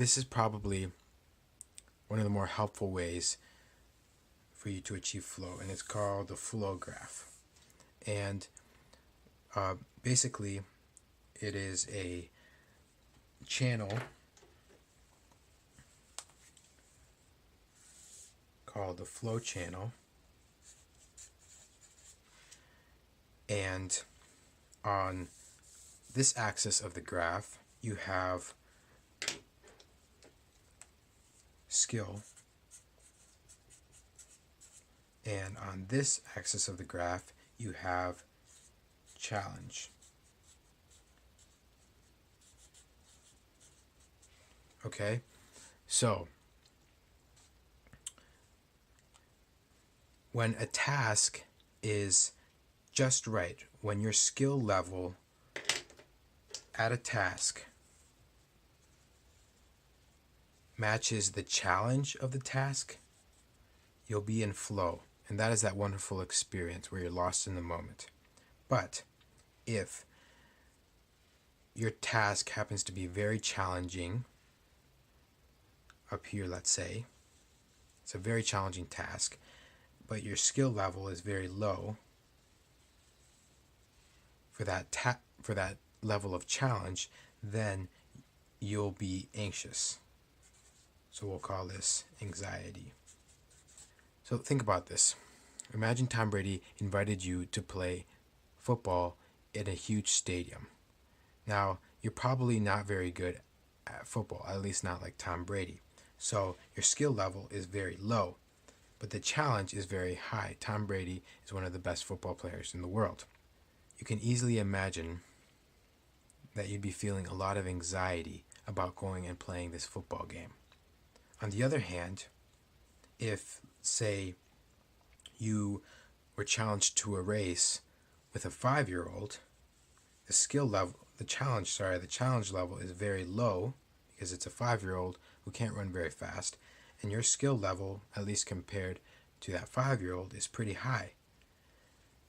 this is probably one of the more helpful ways for you to achieve flow, and it's called the flow graph. And basically, it is a channel called the flow channel, and on this axis of the graph you have skill, and on this axis of the graph you have challenge. Okay, so when a task is just right, when your skill level at a task matches the challenge of the task, you'll be in flow. And that is that wonderful experience where you're lost in the moment. But if your task happens to be very challenging, up here let's say, it's a very challenging task, but your skill level is very low for that level of challenge, then you'll be anxious. So we'll call this anxiety. So think about this. Imagine Tom Brady invited you to play football in a huge stadium. Now, you're probably not very good at football, at least not like Tom Brady. So your skill level is very low, but the challenge is very high. Tom Brady is one of the best football players in the world. You can easily imagine that you'd be feeling a lot of anxiety about going and playing this football game. On the other hand, if, say, you were challenged to a race with a 5-year-old, the challenge level is very low because it's a 5-year-old who can't run very fast, and your skill level, at least compared to that 5-year-old, is pretty high.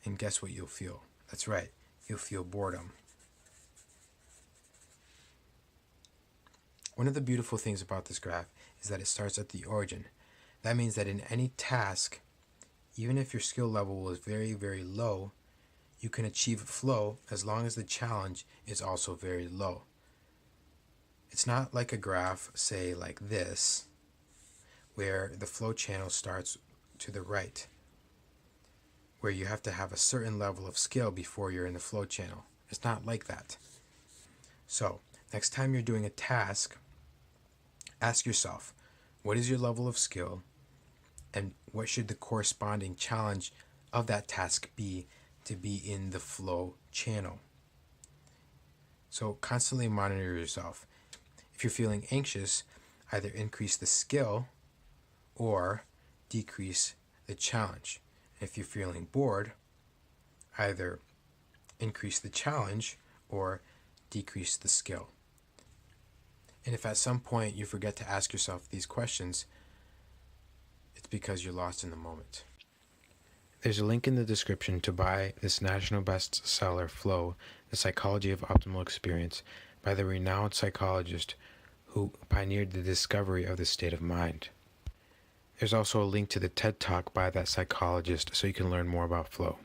And guess what you'll feel? That's right, you'll feel boredom. One of the beautiful things about this graph is that it starts at the origin. That means that in any task, even if your skill level was very, very low, you can achieve flow as long as the challenge is also very low. It's not like a graph, say like this, where the flow channel starts to the right, where you have to have a certain level of skill before you're in the flow channel. It's not like that. So, next time you're doing a task, ask yourself, what is your level of skill, and what should the corresponding challenge of that task be to be in the flow channel? So constantly monitor yourself. If you're feeling anxious, either increase the skill or decrease the challenge. If you're feeling bored, either increase the challenge or decrease the skill. And if at some point you forget to ask yourself these questions, it's because you're lost in the moment. There's a link in the description to buy this national bestseller, Flow, The Psychology of Optimal Experience, by the renowned psychologist who pioneered the discovery of this state of mind. There's also a link to the TED Talk by that psychologist so you can learn more about flow.